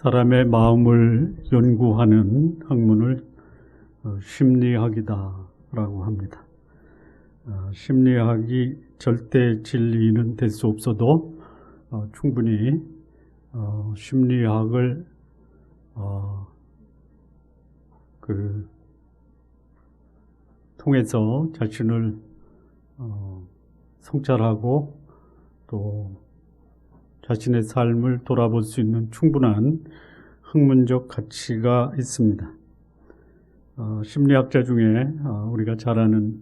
사람의 마음을 연구하는 학문을 심리학이다라고 합니다. 심리학이 절대 진리는 될 수 없어도 충분히 심리학을 통해서 자신을 성찰하고 또 자신의 삶을 돌아볼 수 있는 충분한 학문적 가치가 있습니다. 심리학자 중에 우리가 잘 아는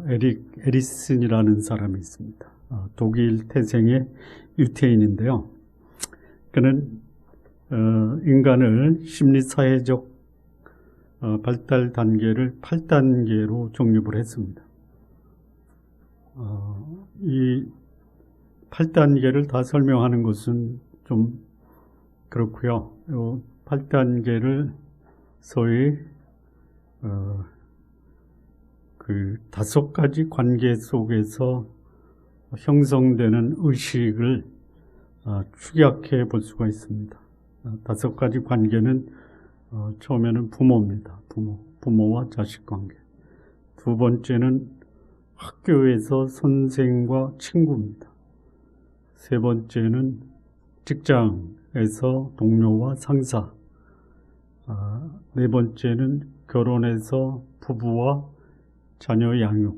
에릭 에리슨이라는 사람이 있습니다. 독일 태생의 유태인인데요. 그는 인간을 심리사회적 발달 단계를 8단계로 정립을 했습니다. 이 8단계를 다 설명하는 것은 좀 그렇고요. 이 8단계를 소위 5가지 관계 속에서 형성되는 의식을 축약해 볼 수가 있습니다. 5가지 관계는 처음에는 부모입니다. 부모와 자식 관계. 두 번째는 학교에서 선생과 친구입니다. 세 번째는 직장에서 동료와 상사. 네 번째는 결혼해서 부부와 자녀 양육.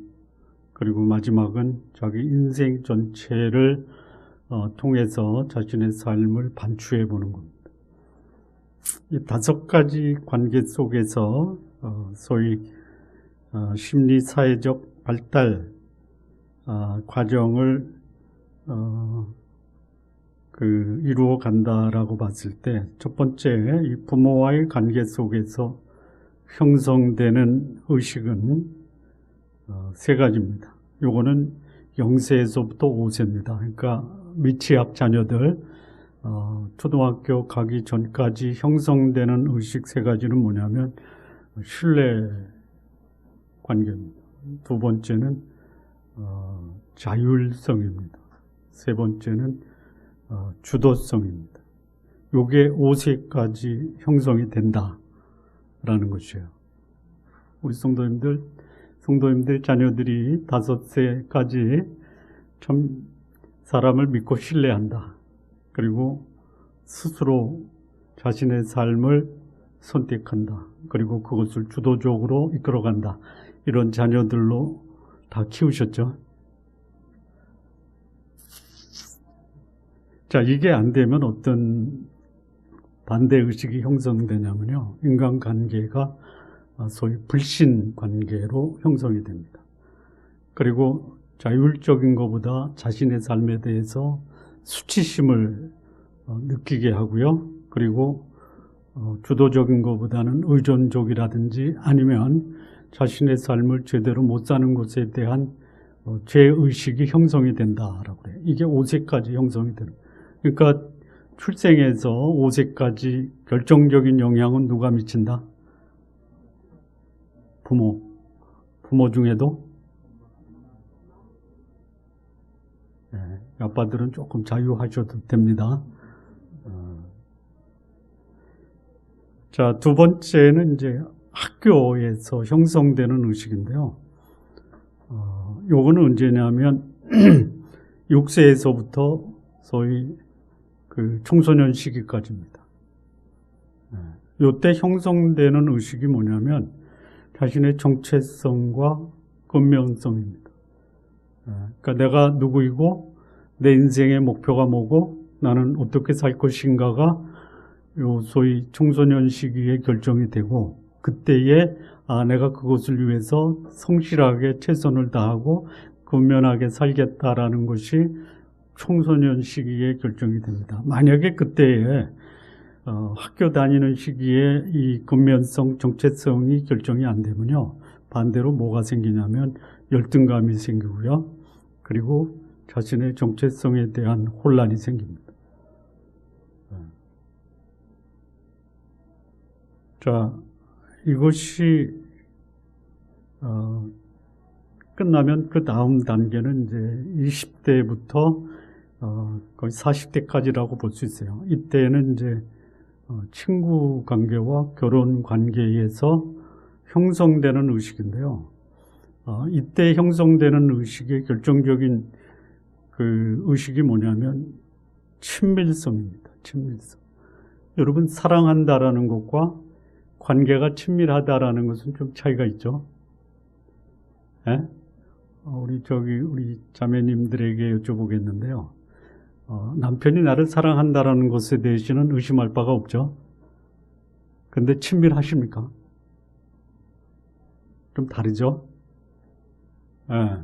그리고 마지막은 자기 인생 전체를 통해서 자신의 삶을 반추해 보는 겁니다. 이 5가지 관계 속에서 소위 심리사회적 발달 과정을 이루어 간다라고 봤을 때, 첫 번째, 이 부모와의 관계 속에서 형성되는 의식은 3가지입니다. 요거는 0세에서부터 5세입니다. 그러니까 미취학 자녀들 초등학교 가기 전까지 형성되는 의식 3가지는 뭐냐면 신뢰 관계입니다. 두 번째는 자율성입니다. 세 번째는 주도성입니다. 요게 5세까지 형성이 된다라는 것이에요. 우리 성도님들 자녀들이 5세까지 참 사람을 믿고 신뢰한다. 그리고 스스로 자신의 삶을 선택한다. 그리고 그것을 주도적으로 이끌어간다. 이런 자녀들로 다 키우셨죠? 자, 이게 안 되면 어떤 반대의식이 형성되냐면요. 인간관계가 소위 불신 관계로 형성이 됩니다. 그리고 자율적인 것보다 자신의 삶에 대해서 수치심을 느끼게 하고요. 그리고 주도적인 것보다는 의존적이라든지 아니면 자신의 삶을 제대로 못 사는 것에 대한 죄의식이 형성이 된다라고 그래요. 이게 5세까지 형성이 되는 거예요. 그러니까 출생에서 5세까지 결정적인 영향은 누가 미친다? 부모 중에도 아빠들은 조금 자유하셔도 됩니다. 자, 두 번째는 이제 학교에서 형성되는 의식인데요. 요거는 언제냐면 6세에서부터 소위 청소년 시기까지입니다. 요때 형성되는 의식이 뭐냐면 자신의 정체성과 근면성입니다. 그러니까 내가 누구이고 내 인생의 목표가 뭐고 나는 어떻게 살 것인가가 요 소위 청소년 시기에 결정이 되고, 그때에 내가 그것을 위해서 성실하게 최선을 다하고 근면하게 살겠다라는 것이 청소년 시기에 결정이 됩니다. 만약에 그때에 학교 다니는 시기에 이 근면성, 정체성이 결정이 안 되면요, 반대로 뭐가 생기냐면 열등감이 생기고요. 그리고 자신의 정체성에 대한 혼란이 생깁니다. 자, 이것이 끝나면 그 다음 단계는 이제 20대부터 거의 40대까지라고 볼 수 있어요. 이때는 이제 친구 관계와 결혼 관계에서 형성되는 의식인데요. 이때 형성되는 의식의 결정적인 그 의식이 뭐냐면 친밀성입니다. 친밀성. 여러분, 사랑한다라는 것과 관계가 친밀하다라는 것은 좀 차이가 있죠. 예? 우리 자매님들에게 여쭤보겠는데요. 남편이 나를 사랑한다라는 것에 대해서는 의심할 바가 없죠. 근데 친밀하십니까? 좀 다르죠? 예.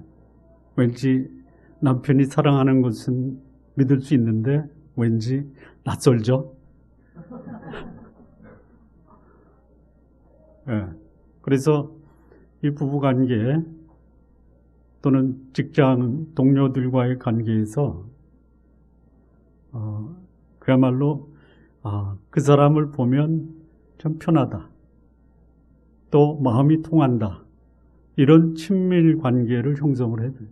왠지 남편이 사랑하는 것은 믿을 수 있는데 왠지 낯설죠? 예. 그래서 이 부부관계 또는 직장 동료들과의 관계에서 그야말로 그 사람을 보면 참 편하다. 또 마음이 통한다. 이런 친밀 관계를 형성을 해야 돼요.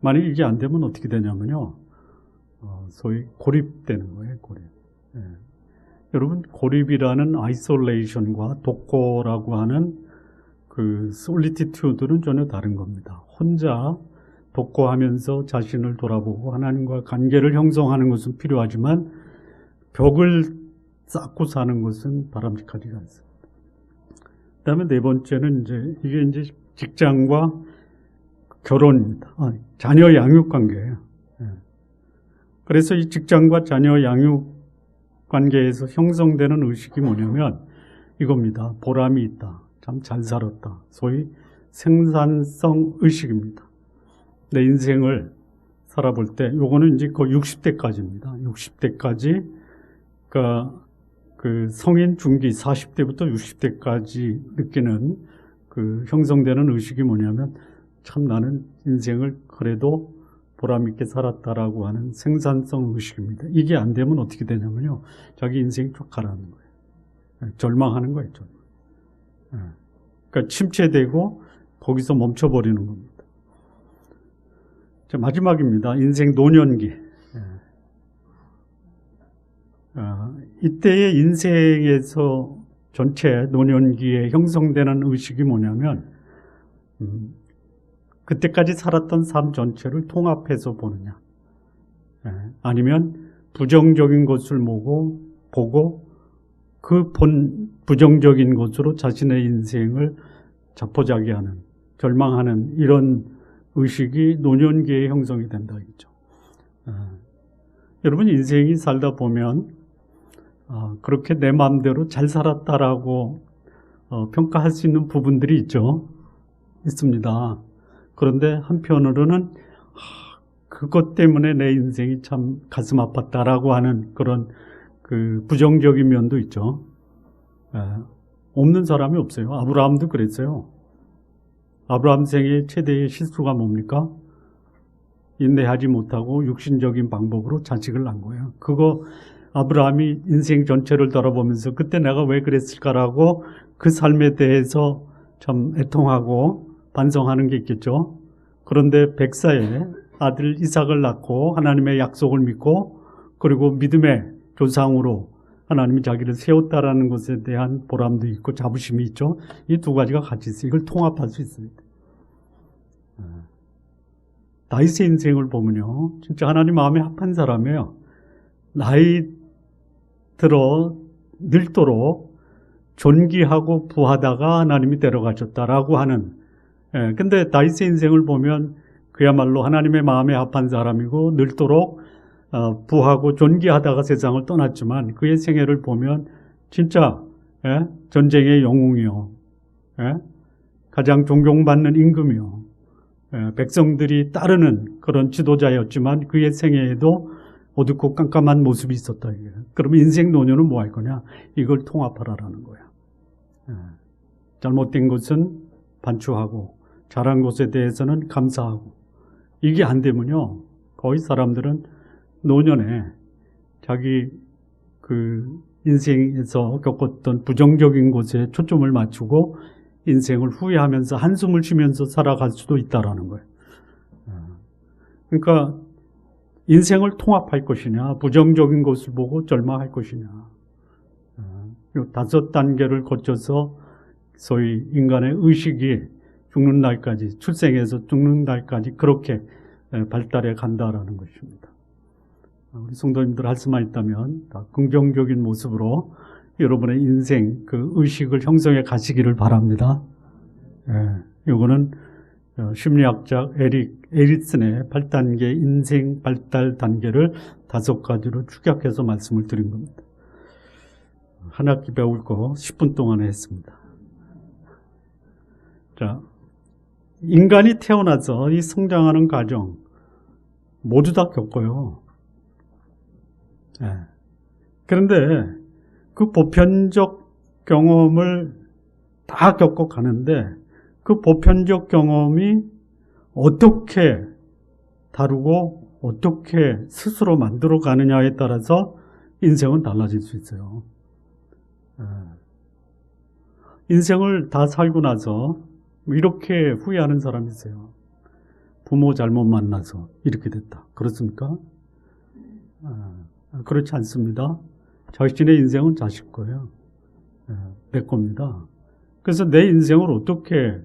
만약 이게 안 되면 어떻게 되냐면요. 소위 고립되는 거예요, 고립. 여러분, 고립이라는 아이솔레이션과 독고라고 하는 그 솔리티튜드는 전혀 다른 겁니다. 혼자 독고하면서 자신을 돌아보고 하나님과 관계를 형성하는 것은 필요하지만 벽을 쌓고 사는 것은 바람직하지가 않습니다. 그 다음에 네 번째는 이게 이제 직장과 결혼입니다. 자녀 양육 관계예요. 그래서 이 직장과 자녀 양육 관계에서 형성되는 의식이 뭐냐면 이겁니다. 보람이 있다. 참 잘 살았다. 소위 생산성 의식입니다. 내 인생을 살아볼 때, 요거는 이제 거의 60대까지입니다. 60대까지, 그 성인 중기 40대부터 60대까지 느끼는 그 형성되는 의식이 뭐냐면 참 나는 인생을 그래도 보람있게 살았다라고 하는 생산성 의식입니다. 이게 안 되면 어떻게 되냐면요. 자기 인생이 쭉 가라앉는 거예요. 절망하는 거예요, 절망. 그러니까 침체되고 거기서 멈춰버리는 겁니다. 자, 마지막입니다. 인생 노년기. 이때의 인생에서 전체 노년기에 형성되는 의식이 뭐냐면 그때까지 살았던 삶 전체를 통합해서 보느냐, 아니면 부정적인 것을 보고 그 부정적인 것으로 자신의 인생을 자포자기하는, 절망하는 이런 의식이 노년기에 형성이 된다 이거죠. 여러분, 인생이 살다 보면 그렇게 내 마음대로 잘 살았다라고 평가할 수 있는 부분들이 있습니다. 그런데 한편으로는 그것 때문에 내 인생이 참 가슴 아팠다라고 하는 그런 그 부정적인 면도 있죠. 없는 사람이 없어요. 아브라함도 그랬어요. 아브라함 생의 최대의 실수가 뭡니까? 인내하지 못하고 육신적인 방법으로 자식을 낳은 거예요. 그거 아브라함이 인생 전체를 돌아보면서 그때 내가 왜 그랬을까라고 그 삶에 대해서 참 애통하고 반성하는 게 있겠죠. 그런데 백사에 아들 이삭을 낳고 하나님의 약속을 믿고 그리고 믿음의 조상으로 하나님이 자기를 세웠다라는 것에 대한 보람도 있고 자부심이 있죠. 이 두 가지가 같이 있어요. 이걸 통합할 수 있습니다. 다윗의 인생을 보면요, 진짜 하나님 마음에 합한 사람이에요. 나이 들어 늙도록 존귀하고 부하다가 하나님이 데려가셨다라고 하는. 근데 다윗의 인생을 보면 그야말로 하나님의 마음에 합한 사람이고 늙도록 부하고 존귀하다가 세상을 떠났지만 그의 생애를 보면 진짜 전쟁의 영웅이요, 가장 존경받는 임금이요, 백성들이 따르는 그런 지도자였지만 그의 생애에도 어둡고 깜깜한 모습이 있었다. 그러면 인생 노년은 뭐 할 거냐? 이걸 통합하라라는 거야. 잘못된 것은 반추하고 잘한 것에 대해서는 감사하고. 이게 안 되면요, 거의 사람들은 노년에 자기 그 인생에서 겪었던 부정적인 것에 초점을 맞추고 인생을 후회하면서 한숨을 쉬면서 살아갈 수도 있다라는 거예요. 그러니까 인생을 통합할 것이냐, 부정적인 것을 보고 절망할 것이냐. 이 5단계를 거쳐서 소위 인간의 의식이 죽는 날까지, 출생해서 죽는 날까지 그렇게 발달해 간다라는 것입니다. 우리 성도님들 할 수만 있다면 다 긍정적인 모습으로 여러분의 인생, 그 의식을 형성해 가시기를 바랍니다. 이거는 심리학자 에리슨의 8단계 인생 발달 단계를 5가지로 축약해서 말씀을 드린 겁니다. 한 학기 배울 거 10분 동안에 했습니다. 자, 인간이 태어나서 이 성장하는 과정 모두 다 겪어요. 그런데 그 보편적 경험을 다 겪어 가는데 그 보편적 경험이 어떻게 다루고 어떻게 스스로 만들어 가느냐에 따라서 인생은 달라질 수 있어요. 인생을 다 살고 나서 이렇게 후회하는 사람이 있어요. 부모 잘못 만나서 이렇게 됐다. 그렇습니까? 그렇지 않습니다. 자신의 인생은 자식 거예요. 내 겁니다. 그래서 내 인생을 어떻게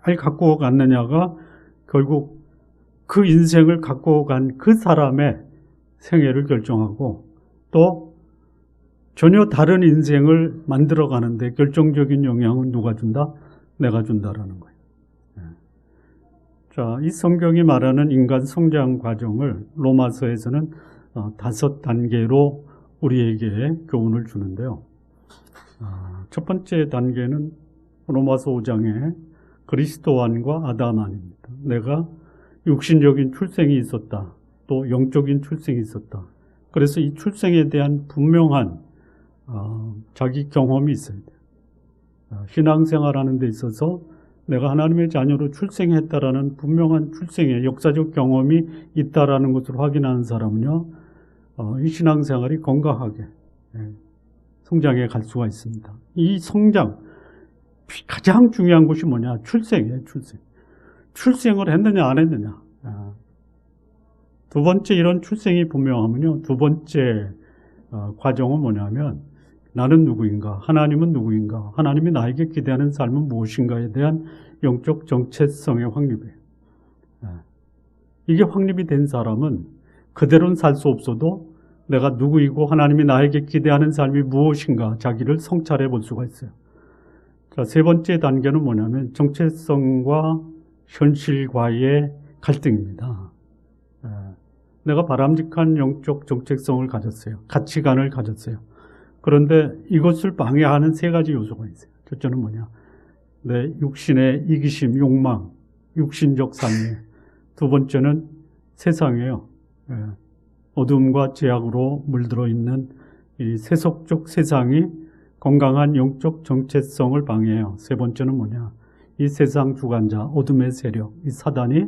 잘 갖고 갔느냐가 결국 그 인생을 갖고 간 그 사람의 생애를 결정하고 또 전혀 다른 인생을 만들어 가는데 결정적인 영향은 누가 준다? 내가 준다라는 거예요. 자, 이 성경이 말하는 인간 성장 과정을 로마서에서는 5단계로 우리에게 교훈을 주는데요. 첫 번째 단계는 로마서 5장에 그리스도 안과 아담 안입니다. 내가 육신적인 출생이 있었다. 또 영적인 출생이 있었다. 그래서 이 출생에 대한 분명한 자기 경험이 있어야 돼요. 신앙생활하는 데 있어서 내가 하나님의 자녀로 출생했다라는 분명한 출생의 역사적 경험이 있다라는 것을 확인하는 사람은요, 이 신앙생활이 건강하게 성장해 갈 수가 있습니다. 이 성장, 가장 중요한 것이 뭐냐? 출생이에요, 출생. 출생을 했느냐, 안 했느냐. 두 번째 이런 출생이 분명하면요, 두 번째 과정은 뭐냐면 나는 누구인가? 하나님은 누구인가? 하나님이 나에게 기대하는 삶은 무엇인가에 대한 영적 정체성의 확립이에요. 이게 확립이 된 사람은 그대로는 살 수 없어도 내가 누구이고 하나님이 나에게 기대하는 삶이 무엇인가 자기를 성찰해 볼 수가 있어요. 자, 세 번째 단계는 뭐냐면 정체성과 현실과의 갈등입니다. 내가 바람직한 영적 정체성을 가졌어요. 가치관을 가졌어요. 그런데 이것을 방해하는 3가지 요소가 있어요. 첫째는 뭐냐? 내 육신의 이기심, 욕망, 육신적 삶이에요. 두 번째는 세상이에요. 어둠과 죄악으로 물들어 있는 이 세속적 세상이 건강한 영적 정체성을 방해해요. 세 번째는 뭐냐? 이 세상 주관자, 어둠의 세력, 이 사단이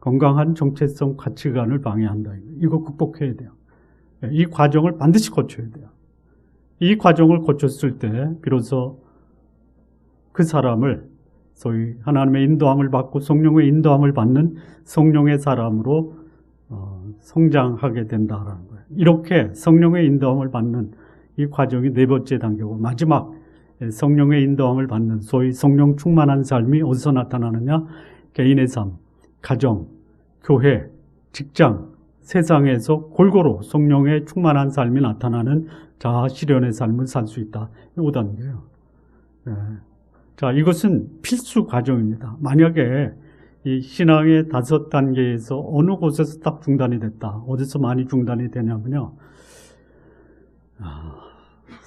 건강한 정체성 가치관을 방해한다. 이거 극복해야 돼요. 이 과정을 반드시 거쳐야 돼요. 이 과정을 거쳤을 때 비로소 그 사람을 소위 하나님의 인도함을 받고 성령의 인도함을 받는 성령의 사람으로 성장하게 된다라는 거예요. 이렇게 성령의 인도함을 받는 이 과정이 4번째 단계고 마지막 성령의 인도함을 받는 소위 성령 충만한 삶이 어디서 나타나느냐? 개인의 삶, 가정, 교회, 직장, 세상에서 골고루 성령의 충만한 삶이 나타나는 자아 실현의 삶을 살 수 있다. 5단계예요. 자, 이것은 필수 과정입니다. 만약에 이 신앙의 5단계에서 어느 곳에서 딱 중단이 됐다. 어디서 많이 중단이 되냐면요.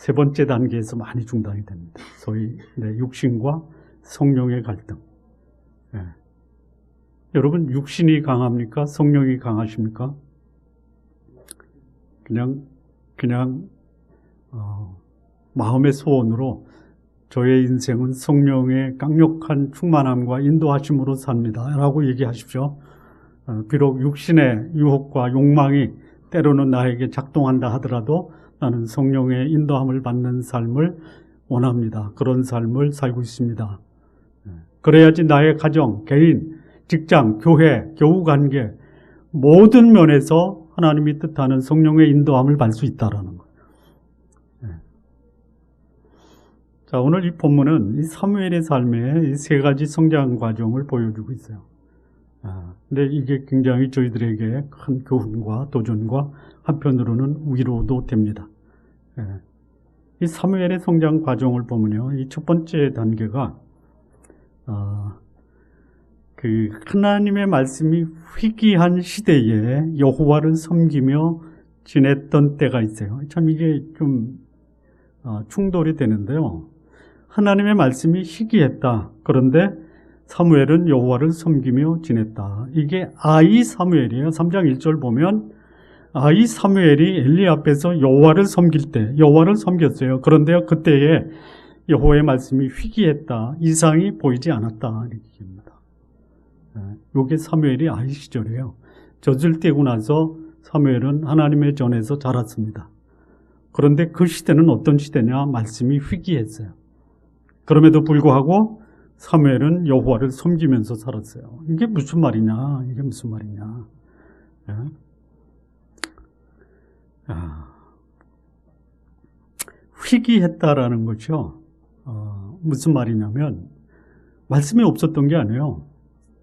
3번째 단계에서 많이 중단이 됩니다. 소위 육신과 성령의 갈등. 여러분, 육신이 강합니까? 성령이 강하십니까? 그냥 마음의 소원으로 저의 인생은 성령의 강력한 충만함과 인도하심으로 삽니다. 라고 얘기하십시오. 비록 육신의 유혹과 욕망이 때로는 나에게 작동한다 하더라도 나는 성령의 인도함을 받는 삶을 원합니다. 그런 삶을 살고 있습니다. 그래야지 나의 가정, 개인, 직장, 교회, 교우관계 모든 면에서 하나님이 뜻하는 성령의 인도함을 받을 수 있다라는 거예요. 자, 오늘 이 본문은 이 사무엘의 삶의 이 세 가지 성장 과정을 보여주고 있어요. 근데 이게 굉장히 저희들에게 큰 교훈과 도전과 한편으로는 위로도 됩니다. 이 사무엘의 성장 과정을 보면요, 이 첫 번째 단계가 그 하나님의 말씀이 희귀한 시대에 여호와를 섬기며 지냈던 때가 있어요. 참 이게 좀 충돌이 되는데요. 하나님의 말씀이 희귀했다. 그런데 사무엘은 여호와를 섬기며 지냈다. 이게 아이 사무엘이에요. 3장 1절 보면 아이 사무엘이 엘리 앞에서 여호와를 섬길 때 여호와를 섬겼어요. 그런데요, 그때에 여호와의 말씀이 희귀했다. 이상이 보이지 않았다. 이렇게 얘기합니다. 이게 사무엘이 아이 시절이에요. 젖을 떼고 나서 사무엘은 하나님의 전에서 자랐습니다. 그런데 그 시대는 어떤 시대냐? 말씀이 희귀했어요. 그럼에도 불구하고 사무엘은 여호와를 섬기면서 살았어요. 이게 무슨 말이냐? 이게 무슨 말이냐? 희귀했다라는 것이요. 무슨 말이냐면 말씀이 없었던 게 아니에요.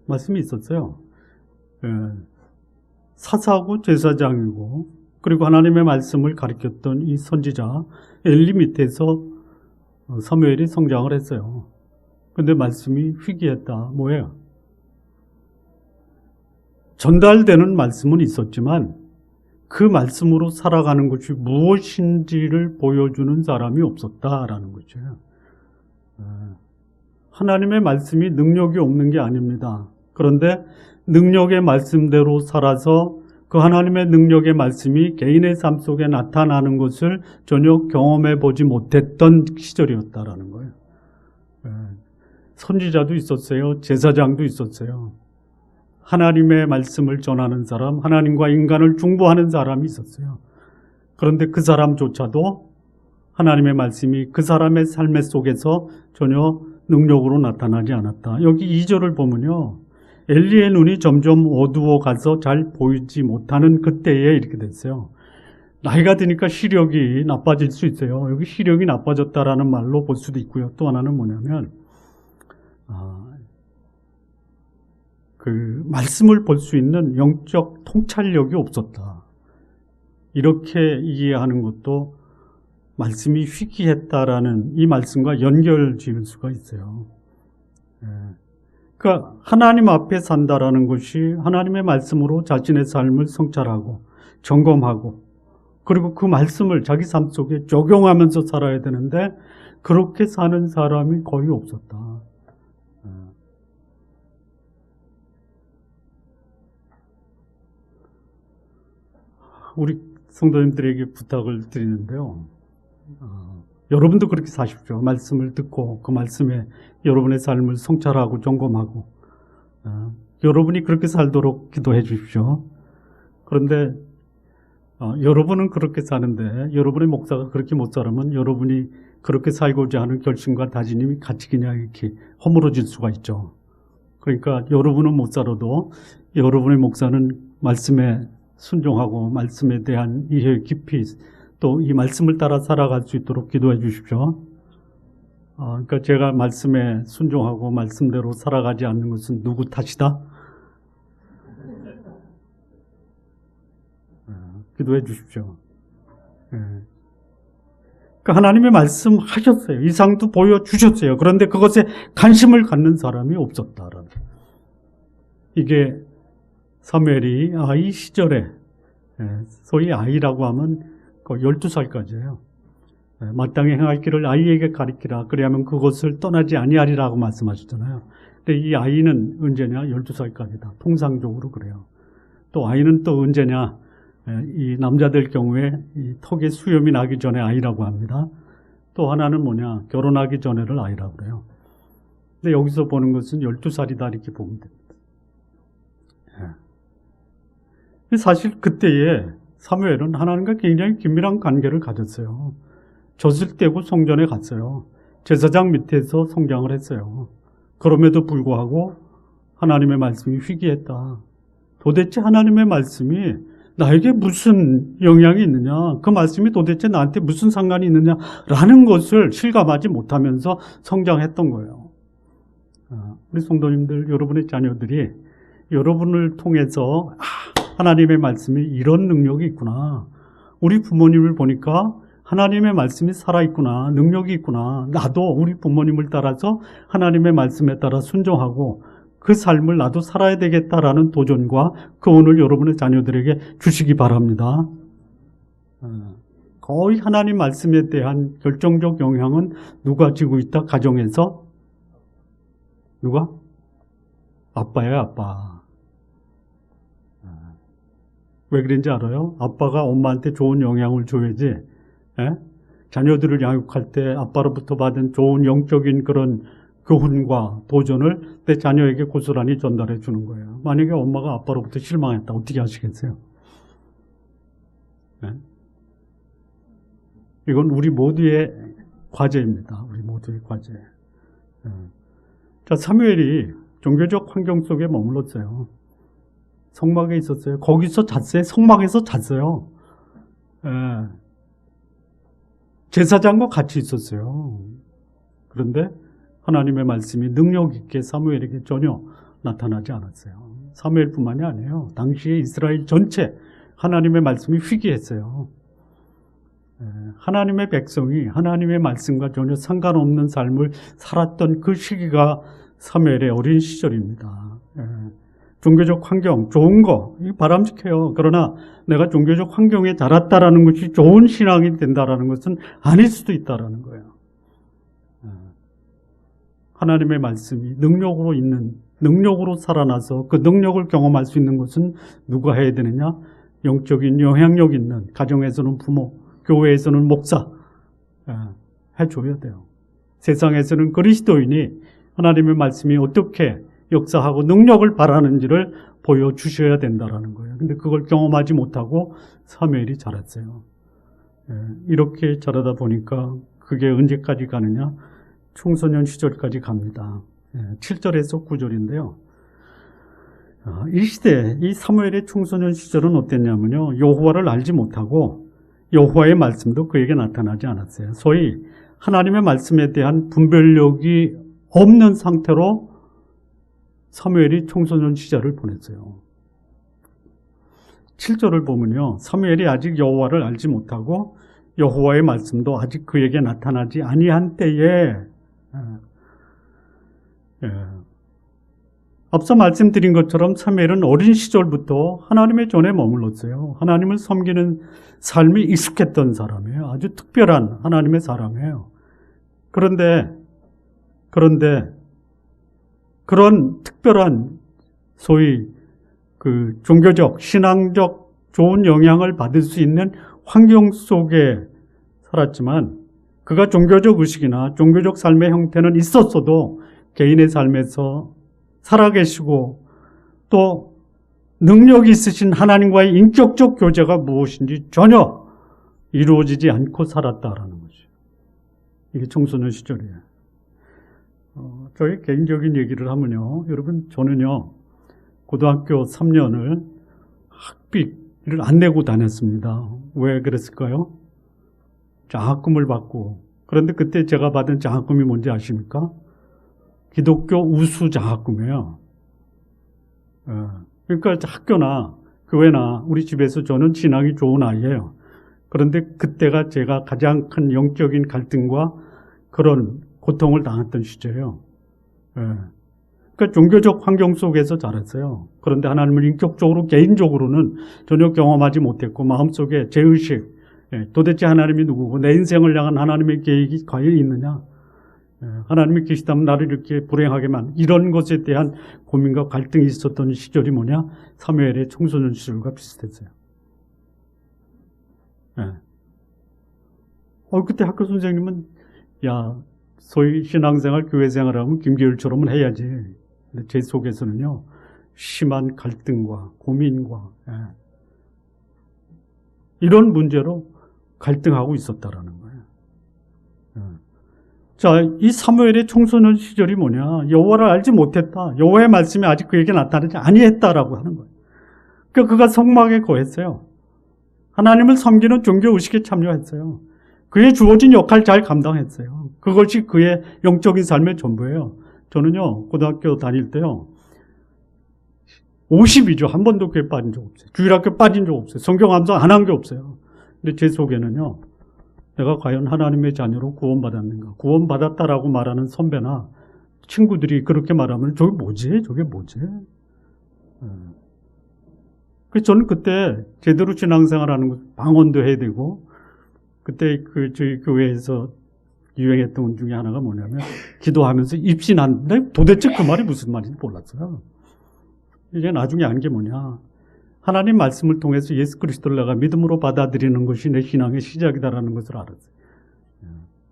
말씀이 있었어요. 사사고 제사장이고 그리고 하나님의 말씀을 가르쳤던 이 선지자 엘리 밑에서 사무엘이 성장을 했어요. 근데 말씀이 희귀했다. 뭐예요? 전달되는 말씀은 있었지만 그 말씀으로 살아가는 것이 무엇인지를 보여주는 사람이 없었다라는 거죠. 하나님의 말씀이 능력이 없는 게 아닙니다. 그런데 능력의 말씀대로 살아서 그 하나님의 능력의 말씀이 개인의 삶 속에 나타나는 것을 전혀 경험해 보지 못했던 시절이었다라는 거예요. 선지자도 있었어요. 제사장도 있었어요. 하나님의 말씀을 전하는 사람, 하나님과 인간을 중보하는 사람이 있었어요. 그런데 그 사람조차도 하나님의 말씀이 그 사람의 삶 속에서 전혀 능력으로 나타나지 않았다. 여기 2절을 보면요, 엘리의 눈이 점점 어두워 가서 잘 보이지 못하는 그때에 이렇게 됐어요. 나이가 드니까 시력이 나빠질 수 있어요. 여기 시력이 나빠졌다라는 말로 볼 수도 있고요. 또 하나는 뭐냐면 그 말씀을 볼 수 있는 영적 통찰력이 없었다. 이렇게 이해하는 것도 말씀이 희귀했다라는 이 말씀과 연결 지을 수가 있어요. 그러니까 하나님 앞에 산다라는 것이 하나님의 말씀으로 자신의 삶을 성찰하고 점검하고 그리고 그 말씀을 자기 삶 속에 적용하면서 살아야 되는데 그렇게 사는 사람이 거의 없었다. 우리 성도님들에게 부탁을 드리는데요. 여러분도 그렇게 사십시오. 말씀을 듣고 그 말씀에 여러분의 삶을 성찰하고 점검하고 여러분이 그렇게 살도록 기도해 주십시오. 그런데 여러분은 그렇게 사는데 여러분의 목사가 그렇게 못 살면 여러분이 그렇게 살고자 하는 결심과 다짐이 같이 그냥 이렇게 허물어질 수가 있죠. 그러니까 여러분은 못 살아도 여러분의 목사는 말씀에 순종하고 말씀에 대한 이해 깊이 또 이 말씀을 따라 살아갈 수 있도록 기도해 주십시오. 그러니까 제가 말씀에 순종하고 말씀대로 살아가지 않는 것은 누구 탓이다? 기도해 주십시오. 그러니까 하나님의 말씀 하셨어요. 이상도 보여주셨어요. 그런데 그것에 관심을 갖는 사람이 없었다라는. 이게 사무엘이 아이 시절에, 소위 아이라고 하면 12살까지예요. 마땅히 행할 길을 아이에게 가르치라. 그래야면 그것을 떠나지 아니하리라고 말씀하셨잖아요. 근데 이 아이는 언제냐? 12살까지다. 통상적으로 그래요. 또 아이는 또 언제냐? 이 남자들 경우에 이 턱에 수염이 나기 전에 아이라고 합니다. 또 하나는 뭐냐? 결혼하기 전에를 아이라고 그래요. 근데 여기서 보는 것은 12살이다 이렇게 보면 됩니다. 사실 그때에 사무엘은 하나님과 굉장히 긴밀한 관계를 가졌어요. 젖을 떼고 성전에 갔어요. 제사장 밑에서 성장을 했어요. 그럼에도 불구하고 하나님의 말씀이 희귀했다. 도대체 하나님의 말씀이 나에게 무슨 영향이 있느냐, 그 말씀이 도대체 나한테 무슨 상관이 있느냐라는 것을 실감하지 못하면서 성장했던 거예요. 우리 성도님들, 여러분의 자녀들이 여러분을 통해서 하나님의 말씀이 이런 능력이 있구나, 우리 부모님을 보니까 하나님의 말씀이 살아있구나, 능력이 있구나, 나도 우리 부모님을 따라서 하나님의 말씀에 따라 순종하고 그 삶을 나도 살아야 되겠다라는 도전과 교훈을 여러분의 자녀들에게 주시기 바랍니다. 거의 하나님 말씀에 대한 결정적 영향은 누가 지고 있다? 가정에서? 누가? 아빠예요, 아빠. 왜 그런지 알아요? 아빠가 엄마한테 좋은 영향을 줘야지, 자녀들을 양육할 때 아빠로부터 받은 좋은 영적인 그런 교훈과 도전을 내 자녀에게 고스란히 전달해 주는 거예요. 만약에 엄마가 아빠로부터 실망했다, 어떻게 하시겠어요? 이건 우리 모두의 과제입니다. 우리 모두의 과제. 자, 사무엘이 종교적 환경 속에 머물렀어요. 성막에 있었어요. 거기서 잤어요. 성막에서 잤어요. 제사장과 같이 있었어요. 그런데 하나님의 말씀이 능력 있게 사무엘에게 전혀 나타나지 않았어요. 사무엘뿐만이 아니에요. 당시에 이스라엘 전체 하나님의 말씀이 희귀했어요. 하나님의 백성이 하나님의 말씀과 전혀 상관없는 삶을 살았던 그 시기가 사무엘의 어린 시절입니다. 종교적 환경, 좋은 거, 이거 바람직해요. 그러나 내가 종교적 환경에 자랐다라는 것이 좋은 신앙이 된다라는 것은 아닐 수도 있다라는 거예요. 하나님의 말씀이 능력으로 살아나서 그 능력을 경험할 수 있는 것은 누가 해야 되느냐? 영적인 영향력 있는, 가정에서는 부모, 교회에서는 목사, 해줘야 돼요. 세상에서는 그리스도인이 하나님의 말씀이 어떻게 역사하고 능력을 발하는지를 보여주셔야 된다라는 거예요. 근데 그걸 경험하지 못하고 사무엘이 자랐어요. 이렇게 자라다 보니까 그게 언제까지 가느냐? 청소년 시절까지 갑니다. 7절에서 9절인데요. 이 시대, 이 사무엘의 청소년 시절은 어땠냐면요, 여호와를 알지 못하고 여호와의 말씀도 그에게 나타나지 않았어요. 소위 하나님의 말씀에 대한 분별력이 없는 상태로 사무엘이 청소년 시절을 보냈어요. 7절을 보면요, 사무엘이 아직 여호와를 알지 못하고 여호와의 말씀도 아직 그에게 나타나지 아니한 때에, 앞서 말씀드린 것처럼 사무엘은 어린 시절부터 하나님의 전에 머물렀어요. 하나님을 섬기는 삶이 익숙했던 사람이에요. 아주 특별한 하나님의 사람이에요. 그런데 그런 특별한 소위 그 종교적, 신앙적 좋은 영향을 받을 수 있는 환경 속에 살았지만 그가 종교적 의식이나 종교적 삶의 형태는 있었어도 개인의 삶에서 살아계시고 또 능력이 있으신 하나님과의 인격적 교제가 무엇인지 전혀 이루어지지 않고 살았다라는 거죠. 이게 청소년 시절이에요. 저희 개인적인 얘기를 하면요, 여러분, 저는요 고등학교 3년을 학비를 안 내고 다녔습니다. 왜 그랬을까요? 장학금을 받고. 그런데 그때 제가 받은 장학금이 뭔지 아십니까? 기독교 우수 장학금이에요. 그러니까 학교나 교회나 우리 집에서 저는 신앙이 좋은 아이예요. 그런데 그때가 제가 가장 큰 영적인 갈등과 그런 고통을 당했던 시절이에요. 그러니까 종교적 환경 속에서 자랐어요. 그런데 하나님을 인격적으로, 개인적으로는 전혀 경험하지 못했고, 마음속에 죄의식, 도대체 하나님이 누구고 내 인생을 향한 하나님의 계획이 과연 있느냐, 하나님이 계시다면 나를 이렇게 불행하게만, 이런 것에 대한 고민과 갈등이 있었던 시절이 뭐냐? 사무엘의 청소년 시절과 비슷했어요. 그때 학교 선생님은 소위 신앙생활, 교회생활하면 김기율처럼은 해야지. 근데 제 속에서는요, 심한 갈등과 고민과 이런 문제로 갈등하고 있었다라는 거예요. 자, 이 사무엘의 청소년 시절이 뭐냐? 여호와를 알지 못했다. 여호와의 말씀이 아직 그에게 나타나지 아니했다라고 하는 거예요. 그러니까 그가 성막에 거했어요. 하나님을 섬기는 종교의식에 참여했어요. 그의 주어진 역할 잘 감당했어요. 그것이 그의 영적인 삶의 전부예요. 저는요, 고등학교 다닐 때요, 50이죠. 한 번도 교회 빠진 적 없어요. 주일학교 빠진 적 없어요. 성경 암송 안 한 게 없어요. 근데 제 속에는요, 내가 과연 하나님의 자녀로 구원받았는가? 구원받았다라고 말하는 선배나 친구들이 그렇게 말하면 저게 뭐지? 저게 뭐지? 그래서 저는 그때 제대로 신앙생활하는 거 방언도 해야 되고, 그때 저희 교회에서 유행했던 것 중에 하나가 뭐냐면 기도하면서 입신하는데 도대체 그 말이 무슨 말인지 몰랐어요. 이제 나중에 안 게 뭐냐, 하나님 말씀을 통해서 예수 그리스도를 내가 믿음으로 받아들이는 것이 내 신앙의 시작이다라는 것을 알았어요.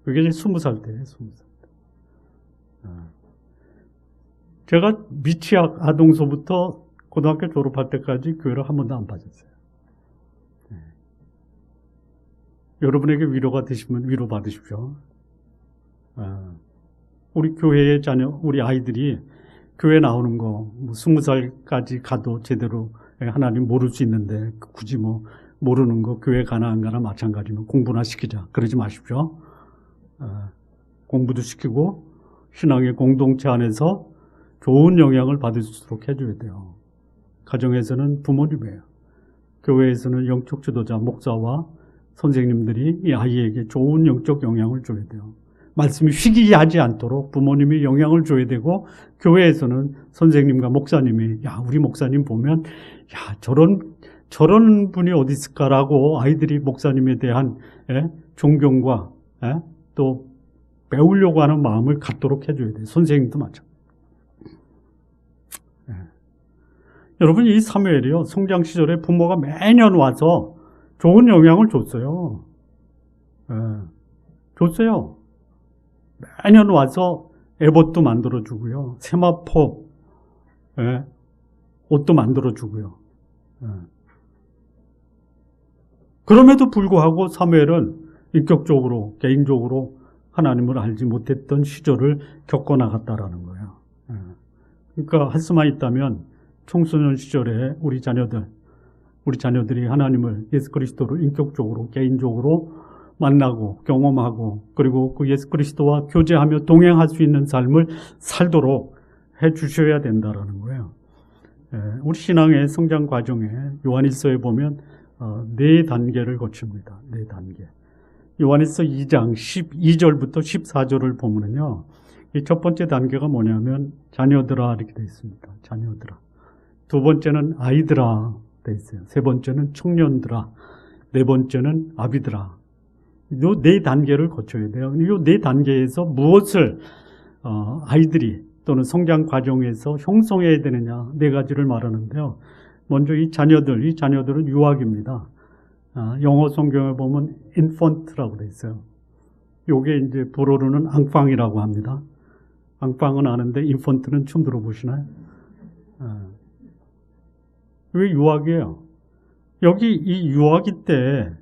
그게 이제 20살 때예요. 20살 때. 제가 미취학 아동소부터 고등학교 졸업할 때까지 교회를 한 번도 안 빠졌어요. 여러분에게 위로가 되시면 위로 받으십시오. 우리 교회의 자녀, 우리 아이들이 교회 나오는 거, 20살까지 가도 제대로 하나님 모를 수 있는데, 굳이 모르는 거, 교회 가나 안 가나 마찬가지면 공부나 시키자. 그러지 마십시오. 공부도 시키고, 신앙의 공동체 안에서 좋은 영향을 받을 수 있도록 해줘야 돼요. 가정에서는 부모님이에요. 교회에서는 영적 지도자, 목사와 선생님들이 이 아이에게 좋은 영적 영향을 줘야 돼요. 말씀이 휘기하지 않도록 부모님이 영향을 줘야 되고, 교회에서는 선생님과 목사님이, 야, 우리 목사님 보면, 야, 저런 분이 어디 있을까라고 아이들이 목사님에 대한 존경과 또 배우려고 하는 마음을 갖도록 해줘야 돼요. 선생님도 마찬가지. 여러분, 이 사무엘이요, 성장 시절에 부모가 매년 와서 좋은 영향을 줬어요. 줬어요. 매년 와서 에봇도 만들어주고요. 세마포, 옷도 만들어주고요. 그럼에도 불구하고 사무엘은 인격적으로, 개인적으로 하나님을 알지 못했던 시절을 겪어나갔다라는 거예요. 그러니까 할 수만 있다면 청소년 시절에 우리 자녀들이 하나님을, 예수 그리스도를 인격적으로, 개인적으로 만나고 경험하고, 그리고 그 예수 그리스도와 교제하며 동행할 수 있는 삶을 살도록 해 주셔야 된다라는 거예요. 우리 신앙의 성장 과정에 요한일서에 보면 4단계를 거칩니다. 4단계. 요한일서 2장 12절부터 14절을 보면요, 이 첫 번째 단계가 뭐냐면 자녀들아 이렇게 되어 있습니다. 자녀들아. 두 번째는 아이들아 되어 있어요. 세 번째는 청년들아. 네 번째는 아비들아. 이 4단계를 거쳐야 돼요. 이 4단계에서 무엇을 아이들이 또는 성장 과정에서 형성해야 되느냐, 4가지를 말하는데요. 먼저 이 자녀들은 유아기입니다. 영어 성경에 보면 infant라고 되어 있어요. 요게 이제 불어로는 앙팡이라고 합니다. 앙팡은 아는데 infant는 처음 들어보시나요? 왜 유아기예요? 여기 이 유아기 때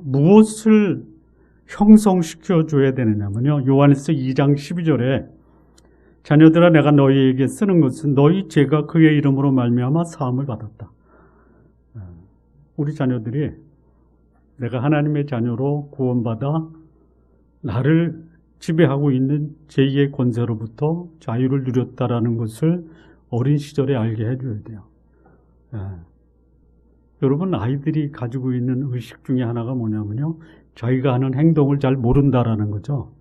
무엇을 형성시켜 줘야 되느냐면요, 요한일서 2장 12절에 자녀들아 내가 너희에게 쓰는 것은 너희 죄가 그의 이름으로 말미암아 사함을 받았다. 우리 자녀들이 내가 하나님의 자녀로 구원받아 나를 지배하고 있는 제2의 권세로부터 자유를 누렸다라는 것을 어린 시절에 알게 해줘야 돼요. 여러분, 아이들이 가지고 있는 의식 중에 하나가 뭐냐면요, 자기가 하는 행동을 잘 모른다라는 거죠.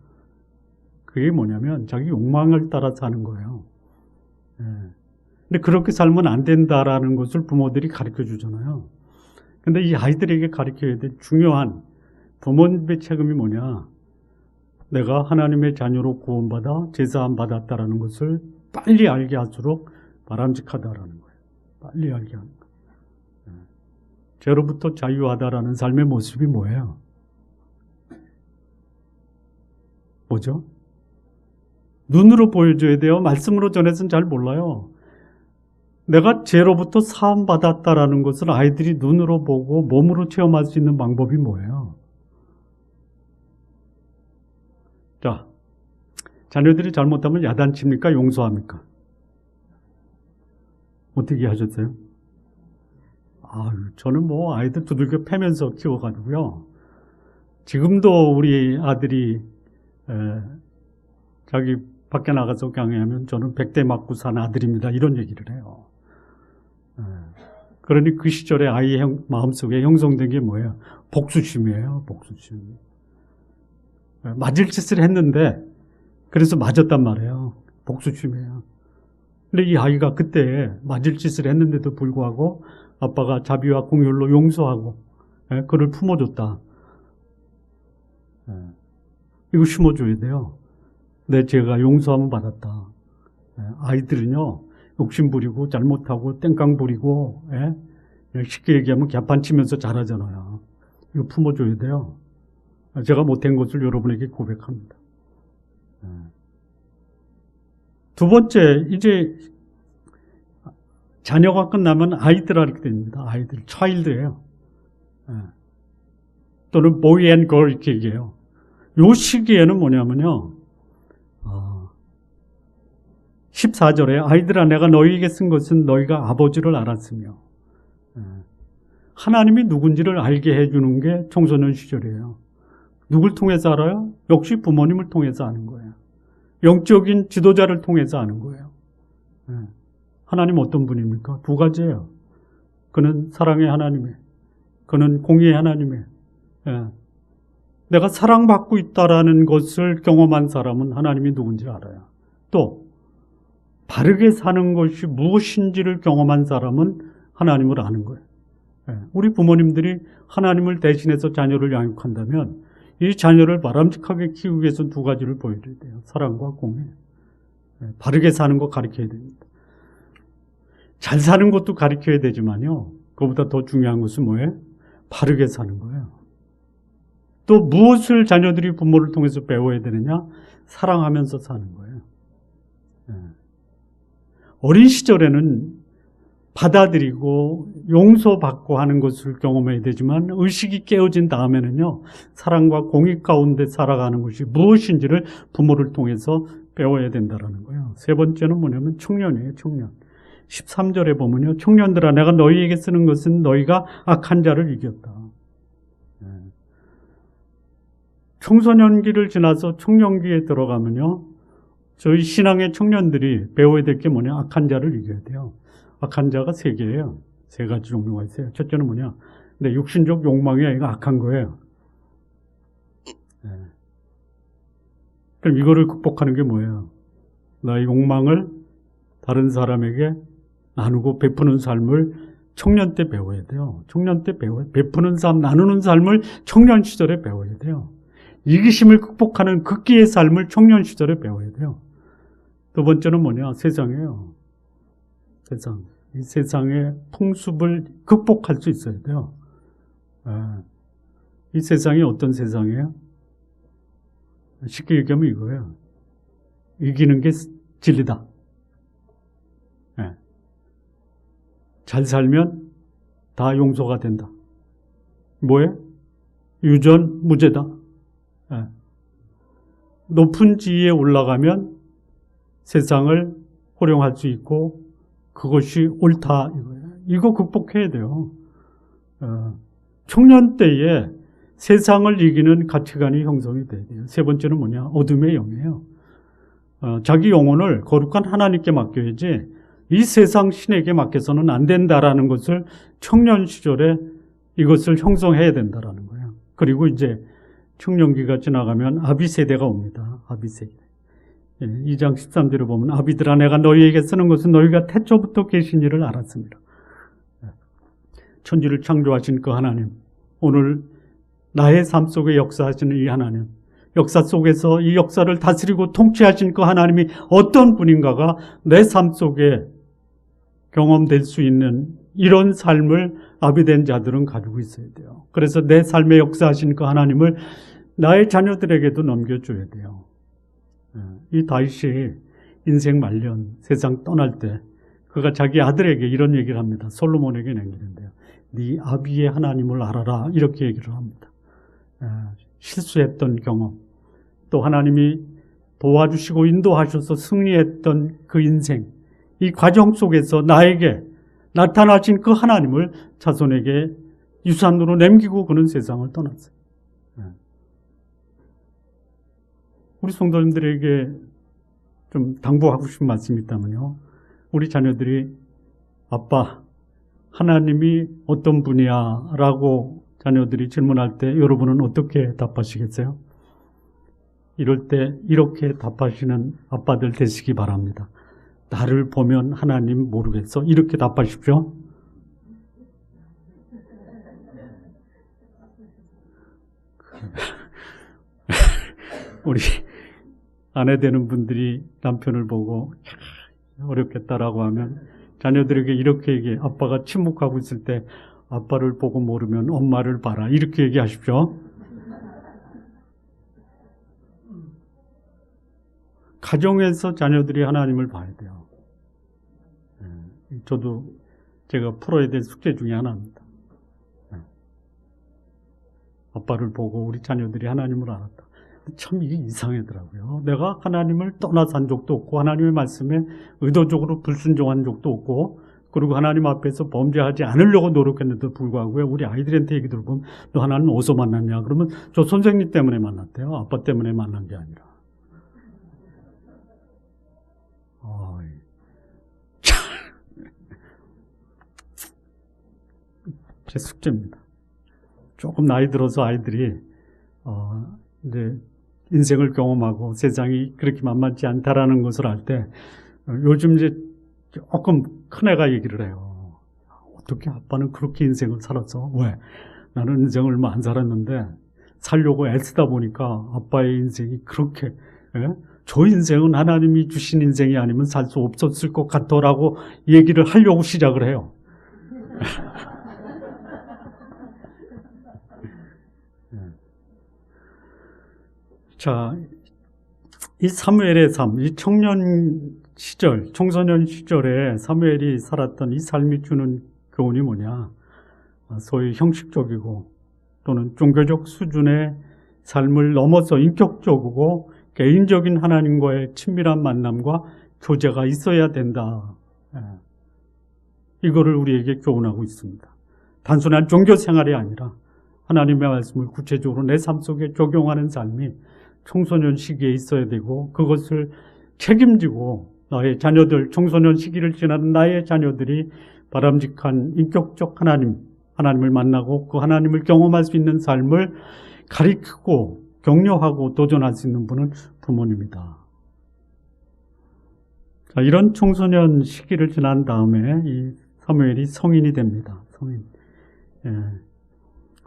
그게 뭐냐면 자기 욕망을 따라 사는 거예요. 근데 그렇게 살면 안 된다라는 것을 부모들이 가르쳐 주잖아요. 근데 이 아이들에게 가르쳐야 될 중요한 부모님의 책임이 뭐냐, 내가 하나님의 자녀로 구원받아 제사함 받았다라는 것을 빨리 알게 할수록 바람직하다라는 거예요. 빨리 알게 하는 거예요. 죄로부터 자유하다라는 삶의 모습이 뭐예요? 뭐죠? 눈으로 보여줘야 돼요. 말씀으로 전해서는 잘 몰라요. 내가 죄로부터 사함받았다라는 것을 아이들이 눈으로 보고 몸으로 체험할 수 있는 방법이 뭐예요? 자, 자녀들이 잘못하면 야단칩니까? 용서합니까? 어떻게 하셨어요? 저는 뭐 아이들 두들겨 패면서 키워가지고요. 지금도 우리 아들이 자기 밖에 나가서 강의하면 저는 100대 맞고 산 아들입니다. 이런 얘기를 해요. 그러니 그 시절에 아이의 마음속에 형성된 게 뭐예요? 복수심이에요. 복수심. 맞을 짓을 했는데 그래서 맞았단 말이에요. 복수심이에요. 근데 이 아이가 그때 맞을 짓을 했는데도 불구하고 아빠가 자비와 공율로 용서하고 그를 품어줬다. 이거 심어줘야 돼요. 내 죄가 용서함을 받았다. 아이들은요, 욕심 부리고 잘못하고 땡깡 부리고 쉽게 얘기하면 개판 치면서 잘하잖아요. 이거 품어줘야 돼요. 제가 못한 것을 여러분에게 고백합니다. 두 번째, 이제 자녀가 끝나면 아이들 하게 됩니다. 아이들, 차일드예요. 또는 boy and girl 이렇게 얘기해요. 요 시기에는 뭐냐면요. 14절에 아이들아 내가 너희에게 쓴 것은 너희가 아버지를 알았으며 하나님이 누군지를 알게 해주는 게 청소년 시절이에요. 누굴 통해서 알아요? 역시 부모님을 통해서 아는 거예요. 영적인 지도자를 통해서 아는 거예요. 하나님 어떤 분입니까? 두 가지예요. 그는 사랑의 하나님이에요. 그는 공의의 하나님이에요. 내가 사랑받고 있다라는 것을 경험한 사람은 하나님이 누군지 알아요. 또 바르게 사는 것이 무엇인지를 경험한 사람은 하나님을 아는 거예요. 우리 부모님들이 하나님을 대신해서 자녀를 양육한다면 이 자녀를 바람직하게 키우기 위해서 두 가지를 보여줘야 돼요. 사랑과 공의. 바르게 사는 거 가르쳐야 됩니다. 잘 사는 것도 가르쳐야 되지만요. 그것보다 더 중요한 것은 뭐예요? 바르게 사는 거예요. 또 무엇을 자녀들이 부모를 통해서 배워야 되느냐? 사랑하면서 사는 거예요. 어린 시절에는 받아들이고 용서받고 하는 것을 경험해야 되지만 의식이 깨어진 다음에는요. 사랑과 공의 가운데 살아가는 것이 무엇인지를 부모를 통해서 배워야 된다는 거예요. 세 번째는 뭐냐면 청년이에요. 청년. 13절에 보면요. 청년들아 내가 너희에게 쓰는 것은 너희가 악한 자를 이겼다. 청소년기를 지나서 청년기에 들어가면요. 저희 신앙의 청년들이 배워야 될 게 뭐냐? 악한 자를 이겨야 돼요. 악한 자가 세 개예요. 세 가지 종류가 있어요. 첫째는 뭐냐? 내 육신적 욕망이야. 이거 악한 거예요. 그럼 이거를 극복하는 게 뭐예요? 나의 욕망을 다른 사람에게 나누고 베푸는 삶을 청년 때 배워야 돼요. 청년 때 베푸는 삶, 나누는 삶을 청년 시절에 배워야 돼요. 이기심을 극복하는 극기의 삶을 청년 시절에 배워야 돼요. 두 번째는 뭐냐? 세상이에요. 세상. 이 세상의 풍습을 극복할 수 있어야 돼요. 이 세상이 어떤 세상이에요? 쉽게 얘기하면 이거예요. 이기는 게 진리다. 잘 살면 다 용서가 된다. 뭐예요? 유전 무죄다. 높은 지위에 올라가면 세상을 호령할 수 있고 그것이 옳다 이거예요. 이거 극복해야 돼요. 청년 때에 세상을 이기는 가치관이 형성이 돼야 돼요. 세 번째는 뭐냐? 어둠의 영이에요. 자기 영혼을 거룩한 하나님께 맡겨야지 이 세상 신에게 맡겨서는 안 된다라는 것을 청년 시절에 이것을 형성해야 된다라는 거예요. 그리고 이제 청년기가 지나가면 아비세대가 옵니다. 아비세대. 2장 13절에 보면 아비들아 내가 너희에게 쓰는 것은 너희가 태초부터 계신 일을 알았습니다. 천지를 창조하신 그 하나님, 오늘 나의 삶 속에 역사하시는 이 하나님, 역사 속에서 이 역사를 다스리고 통치하신 그 하나님이 어떤 분인가가 내 삶 속에 경험될 수 있는 이런 삶을 아비된 자들은 가지고 있어야 돼요. 그래서 내 삶에 역사하신 그 하나님을 나의 자녀들에게도 넘겨줘야 돼요. 이 다윗이 인생 말년 세상 떠날 때 그가 자기 아들에게 이런 얘기를 합니다. 솔로몬에게 남기는데요. 네 아비의 하나님을 알아라 이렇게 얘기를 합니다. 실수했던 경험 또 하나님이 도와주시고 인도하셔서 승리했던 그 인생 이 과정 속에서 나에게 나타나신 그 하나님을 자손에게 유산으로 남기고 그는 세상을 떠났어요. 우리 성도님들에게 좀 당부하고 싶은 말씀이 있다면요. 우리 자녀들이 아빠, 하나님이 어떤 분이야? 라고 자녀들이 질문할 때 여러분은 어떻게 답하시겠어요? 이럴 때 이렇게 답하시는 아빠들 되시기 바랍니다. 나를 보면 하나님 모르겠어? 이렇게 답하십시오. 우리 아내 되는 분들이 남편을 보고 어렵겠다라고 하면 자녀들에게 이렇게 얘기해. 아빠가 침묵하고 있을 때 아빠를 보고 모르면 엄마를 봐라. 이렇게 얘기하십시오. 가정에서 자녀들이 하나님을 봐야 돼요. 저도 제가 풀어야 될 숙제 중에 하나입니다. 아빠를 보고 우리 자녀들이 하나님을 알았다. 참 이게 이상하더라고요. 내가 하나님을 떠나 산 적도 없고 하나님의 말씀에 의도적으로 불순종한 적도 없고 그리고 하나님 앞에서 범죄하지 않으려고 노력했는데도 불구하고 우리 아이들한테 얘기 들어보면 너 하나님 어디서 만났냐? 그러면 저 선생님 때문에 만났대요. 아빠 때문에 만난 게 아니라. 제 숙제입니다. 조금 나이 들어서 아이들이 이제 인생을 경험하고 세상이 그렇게 만만치 않다라는 것을 알 때 요즘 이제 조금 큰 애가 얘기를 해요. 어떻게 아빠는 그렇게 인생을 살았어? 왜? 나는 인생을 얼마 안 살았는데 살려고 애쓰다 보니까 아빠의 인생이 그렇게 저 인생은 하나님이 주신 인생이 아니면 살 수 없었을 것 같더라고 얘기를 하려고 시작을 해요. 자, 이 사무엘의 삶, 이 청년 시절, 청소년 시절에 사무엘이 살았던 이 삶이 주는 교훈이 뭐냐? 소위 형식적이고 또는 종교적 수준의 삶을 넘어서 인격적이고 개인적인 하나님과의 친밀한 만남과 교제가 있어야 된다. 이거를 우리에게 교훈하고 있습니다. 단순한 종교 생활이 아니라 하나님의 말씀을 구체적으로 내 삶 속에 적용하는 삶이 청소년 시기에 있어야 되고 그것을 책임지고 나의 자녀들, 청소년 시기를 지나는 나의 자녀들이 바람직한 인격적 하나님을 만나고 그 하나님을 경험할 수 있는 삶을 가리키고 격려하고 도전할 수 있는 분은 부모님이다. 자, 이런 청소년 시기를 지난 다음에 이 사무엘이 성인이 됩니다. 성인.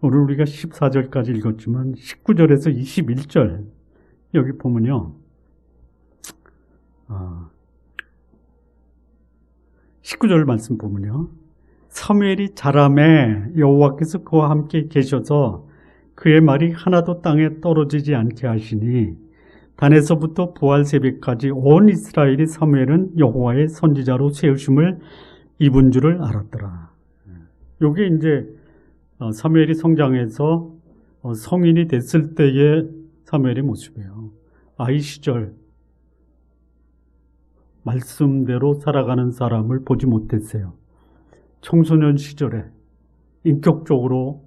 오늘 우리가 14절까지 읽었지만 19절에서 21절 여기 보면요. 19절 말씀 보면요. 사무엘이 자라매 여호와께서 그와 함께 계셔서 그의 말이 하나도 땅에 떨어지지 않게 하시니 단에서부터 부활 새벽까지 온 이스라엘이 사무엘은 여호와의 선지자로 세우심을 입은 줄을 알았더라. 이게 이제 사무엘이 성장해서 성인이 됐을 때의 사무엘의 모습이에요. 아이 시절 말씀대로 살아가는 사람을 보지 못했어요. 청소년 시절에 인격적으로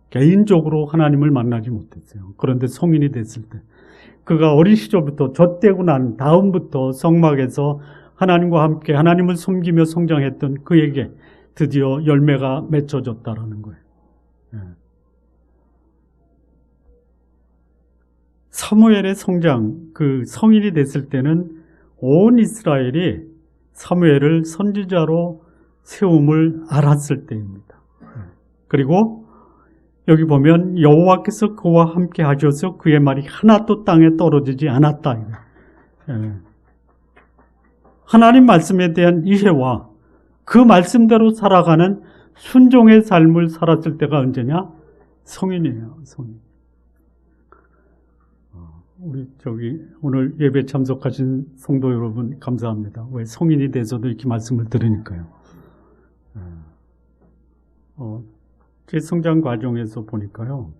개인적으로 하나님을 만나지 못했어요. 그런데 성인이 됐을 때 그가 어린 시절부터 젖되고 난 다음부터 성막에서 하나님과 함께 하나님을 섬기며 성장했던 그에게 드디어 열매가 맺혀졌다라는 거예요. 사무엘의 성장, 그 성인이 됐을 때는 온 이스라엘이 사무엘을 선지자로 세움을 알았을 때입니다. 그리고 여기 보면 여호와께서 그와 함께 하셔서 그의 말이 하나도 땅에 떨어지지 않았다. 하나님 말씀에 대한 이해와 그 말씀대로 살아가는 순종의 삶을 살았을 때가 언제냐? 성인이에요. 성인. 우리 오늘 예배 참석하신 성도 여러분 감사합니다. 왜 성인이 돼서도 이렇게 말씀을 들으니까요. 제 성장 과정에서 보니까요.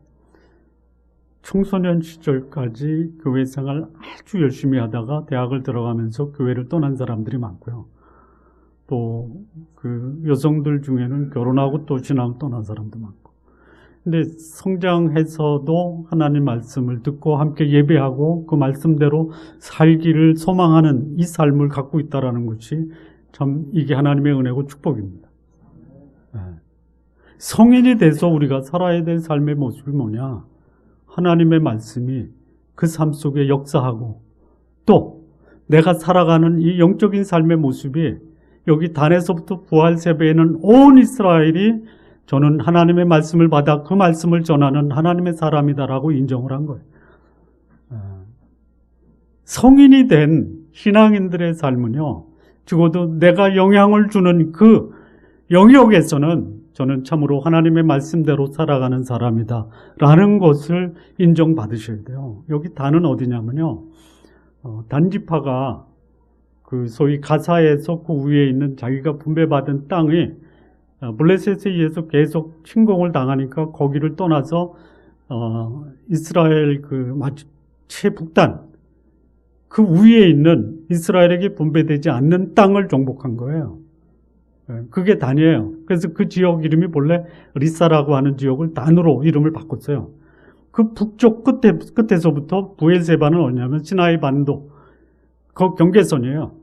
청소년 시절까지 교회 생활 아주 열심히 하다가 대학을 들어가면서 교회를 떠난 사람들이 많고요. 또 그 여성들 중에는 결혼하고 또 신앙 떠난 사람도 많고. 근데 성장해서도 하나님 말씀을 듣고 함께 예배하고 그 말씀대로 살기를 소망하는 이 삶을 갖고 있다라는 것이 참 이게 하나님의 은혜고 축복입니다. 성인이 돼서 우리가 살아야 될 삶의 모습이 뭐냐? 하나님의 말씀이 그 삶 속에 역사하고 또 내가 살아가는 이 영적인 삶의 모습이 여기 단에서부터 부활 세배에는 온 이스라엘이 저는 하나님의 말씀을 받아 그 말씀을 전하는 하나님의 사람이다라고 인정을 한 거예요. 성인이 된 신앙인들의 삶은요, 적어도 내가 영향을 주는 그 영역에서는 저는 참으로 하나님의 말씀대로 살아가는 사람이다 라는 것을 인정받으셔야 돼요. 여기 단은 어디냐면요, 단지파가 그 소위 가사에서 그 위에 있는 자기가 분배받은 땅이 블레셋에 의해서 계속 침공을 당하니까 거기를 떠나서 이스라엘 그 최북단 그 위에 있는 이스라엘에게 분배되지 않는 땅을 정복한 거예요. 그게 단이에요. 그래서 그 지역 이름이 본래 리사라고 하는 지역을 단으로 이름을 바꿨어요. 그 북쪽 끝에서부터 부엘세바는 어디냐면 시나이 반도 그 경계선이에요.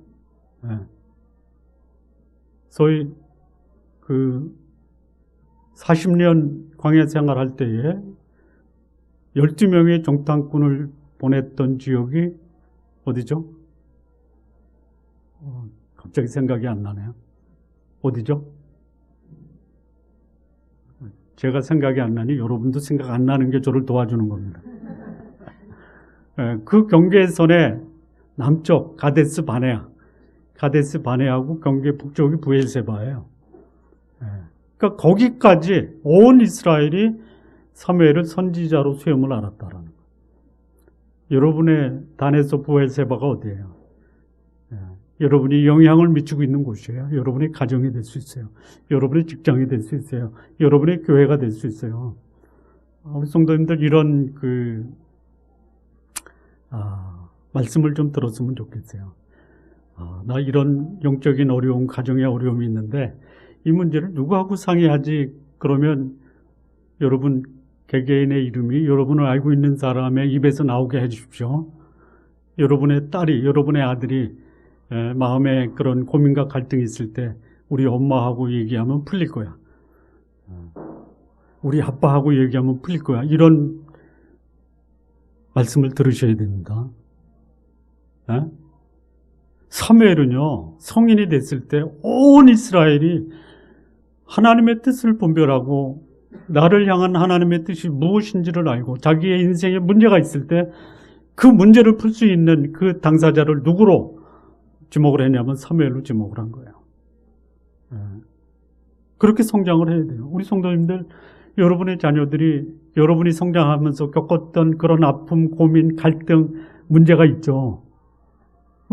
소위 그 40년 광야 생활할 때에 12명의 정탐꾼을 보냈던 지역이 어디죠? 갑자기 생각이 안 나네요. 어디죠? 제가 생각이 안 나니 여러분도 생각 안 나는 게 저를 도와주는 겁니다. 그 경계선의 남쪽 가데스 바네하고 경계 북쪽이 부엘세바예요. 그러니까 거기까지 온 이스라엘이 사무엘을 선지자로 수염을 알았다라는 거예요. 여러분의 단에서 부엘세바가 어디예요? 여러분이 영향을 미치고 있는 곳이에요. 여러분의 가정이 될 수 있어요. 여러분의 직장이 될 수 있어요. 여러분의 교회가 될 수 있어요. 우리 성도님들 이런 말씀을 좀 들었으면 좋겠어요. 나 이런 영적인 어려움, 가정의 어려움이 있는데 이 문제를 누구하고 상의하지? 그러면 여러분 개개인의 이름이 여러분을 알고 있는 사람의 입에서 나오게 해주십시오. 여러분의 딸이, 여러분의 아들이 마음에 그런 고민과 갈등이 있을 때 우리 엄마하고 얘기하면 풀릴 거야. 우리 아빠하고 얘기하면 풀릴 거야. 이런 말씀을 들으셔야 됩니다. 사무엘은요, 성인이 됐을 때 온 이스라엘이 하나님의 뜻을 분별하고 나를 향한 하나님의 뜻이 무엇인지를 알고 자기의 인생에 문제가 있을 때 그 문제를 풀 수 있는 그 당사자를 누구로 지목을 했냐면 사무엘로 지목을 한 거예요. 그렇게 성장을 해야 돼요. 우리 성도님들, 여러분의 자녀들이 여러분이 성장하면서 겪었던 그런 아픔, 고민, 갈등, 문제가 있죠.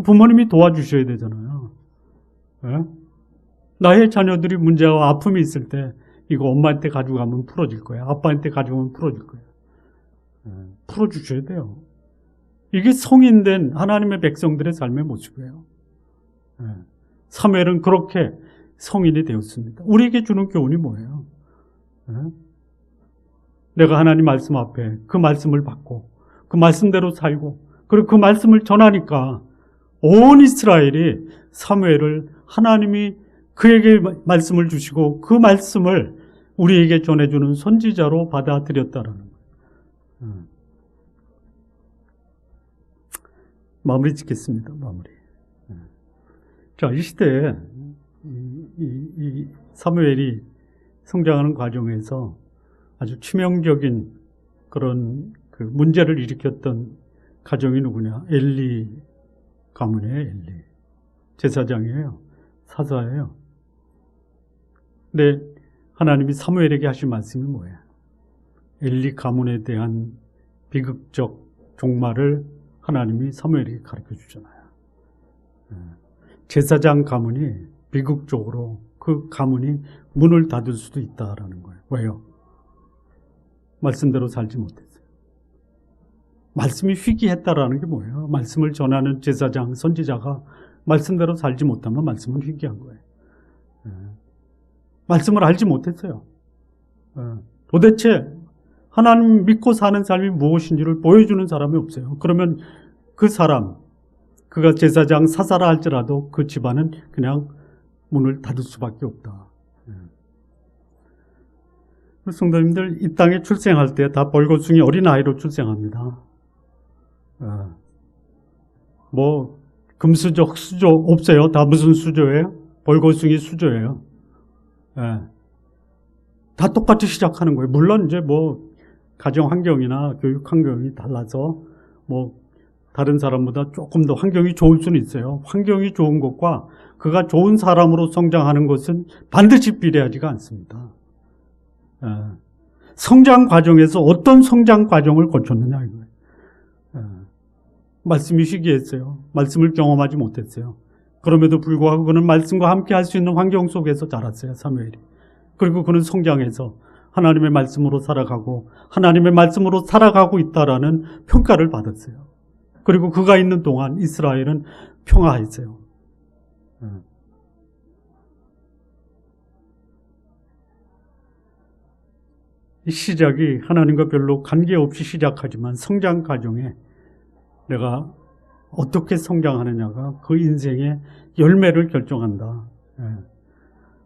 부모님이 도와주셔야 되잖아요. 나의 자녀들이 문제와 아픔이 있을 때 이거 엄마한테 가져가면 풀어질 거야. 아빠한테 가져가면 풀어질 거야. 풀어주셔야 돼요. 이게 성인된 하나님의 백성들의 삶의 모습이에요. 사무엘은 그렇게 성인이 되었습니다. 우리에게 주는 교훈이 뭐예요? 내가 하나님 말씀 앞에 그 말씀을 받고 그 말씀대로 살고 그리고 그 말씀을 전하니까 온 이스라엘이 사무엘을 하나님이 그에게 말씀을 주시고 그 말씀을 우리에게 전해주는 선지자로 받아들였다라는 거예요. 마무리 짓겠습니다. 마무리. 자, 이 시대에 이 사무엘이 성장하는 과정에서 아주 치명적인 그런 그 문제를 일으켰던 가정이 누구냐? 엘리 가문이에요. 엘리 제사장이에요. 사사예요. 근데 하나님이 사무엘에게 하신 말씀이 뭐예요? 엘리 가문에 대한 비극적 종말을 하나님이 사무엘에게 가르쳐 주잖아요. 제사장 가문이 비극적으로 그 가문이 문을 닫을 수도 있다라는 거예요. 왜요? 말씀대로 살지 못했어요. 말씀이 희귀했다라는 게 뭐예요? 말씀을 전하는 제사장, 선지자가 말씀대로 살지 못하면 말씀은 희귀한 거예요. 말씀을 알지 못했어요. 도대체 하나님 믿고 사는 삶이 무엇인지를 보여주는 사람이 없어요. 그러면 그 사람, 그가 제사장 사사라 할지라도 그 집안은 그냥 문을 닫을 수밖에 없다. 성도님들, 이 땅에 출생할 때 다 벌거숭이 어린아이로 출생합니다. 뭐 금수저, 흑수저 없어요. 다 무슨 수저예요? 벌거숭이 수저예요. 다 똑같이 시작하는 거예요. 물론 이제 뭐 가정 환경이나 교육 환경이 달라서 뭐 다른 사람보다 조금 더 환경이 좋을 수는 있어요. 환경이 좋은 것과 그가 좋은 사람으로 성장하는 것은 반드시 비례하지가 않습니다. 성장 과정에서 어떤 성장 과정을 거쳤느냐 이거예요. 말씀이 시기했어요. 말씀을 경험하지 못했어요. 그럼에도 불구하고 그는 말씀과 함께 할 수 있는 환경 속에서 자랐어요. 사무엘이. 그리고 그는 성장해서 하나님의 말씀으로 살아가고 하나님의 말씀으로 살아가고 있다라는 평가를 받았어요. 그리고 그가 있는 동안 이스라엘은 평화했어요. 이 시작이 하나님과 별로 관계없이 시작하지만 성장 과정에 내가 어떻게 성장하느냐가 그 인생의 열매를 결정한다.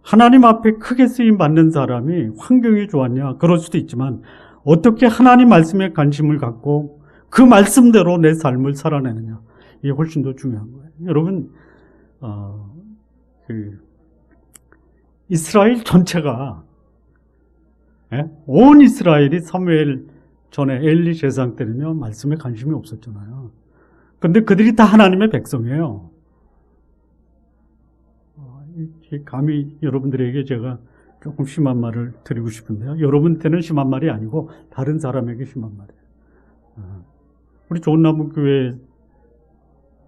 하나님 앞에 크게 쓰임 받는 사람이 환경이 좋았냐? 그럴 수도 있지만 어떻게 하나님 말씀에 관심을 갖고 그 말씀대로 내 삶을 살아내느냐. 이게 훨씬 더 중요한 거예요. 여러분, 이스라엘 전체가, 온 이스라엘이 사무엘 전에 엘리 제사장 때는요, 말씀에 관심이 없었잖아요. 근데 그들이 다 하나님의 백성이에요. 감히 여러분들에게 제가 조금 심한 말을 드리고 싶은데요. 여러분한테는 심한 말이 아니고 다른 사람에게 심한 말이에요. 우리 좋은나무교회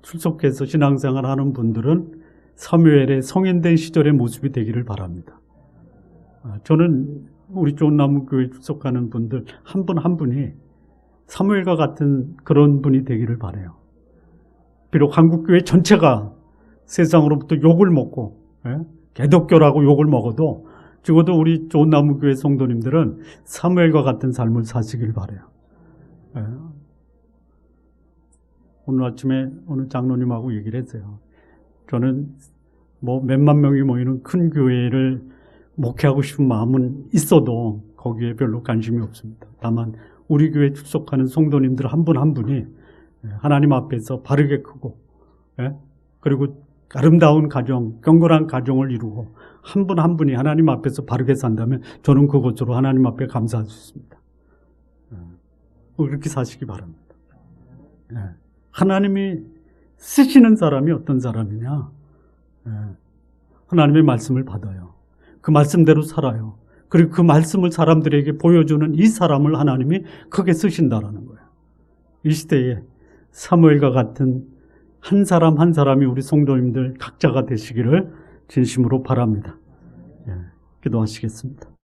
출석해서 신앙생활 하는 분들은 사무엘의 성인된 시절의 모습이 되기를 바랍니다. 저는 우리 좋은나무교회 출석하는 분들 한 분 한 분이 사무엘과 같은 그런 분이 되기를 바라요. 비록 한국교회 전체가 세상으로부터 욕을 먹고 개독교라고 욕을 먹어도 적어도 우리 좋은나무교회 성도님들은 사무엘과 같은 삶을 사시길 바라요. 오늘 아침에 어느 장로님하고 얘기를 했어요. 저는 뭐 몇만 명이 모이는 큰 교회를 목회하고 싶은 마음은 있어도 거기에 별로 관심이 없습니다. 다만 우리 교회 출석하는 성도님들 한 분 한 분이 하나님 앞에서 바르게 크고 그리고 아름다운 가정, 경건한 가정을 이루고 한 분 한 분이 하나님 앞에서 바르게 산다면 저는 그것으로 하나님 앞에 감사할 수 있습니다. 그렇게 사시기 바랍니다. 하나님이 쓰시는 사람이 어떤 사람이냐? 하나님의 말씀을 받아요. 그 말씀대로 살아요. 그리고 그 말씀을 사람들에게 보여주는 이 사람을 하나님이 크게 쓰신다라는 거예요. 이 시대에 사무엘과 같은 한 사람 한 사람이 우리 성도님들 각자가 되시기를 진심으로 바랍니다. 기도하시겠습니다.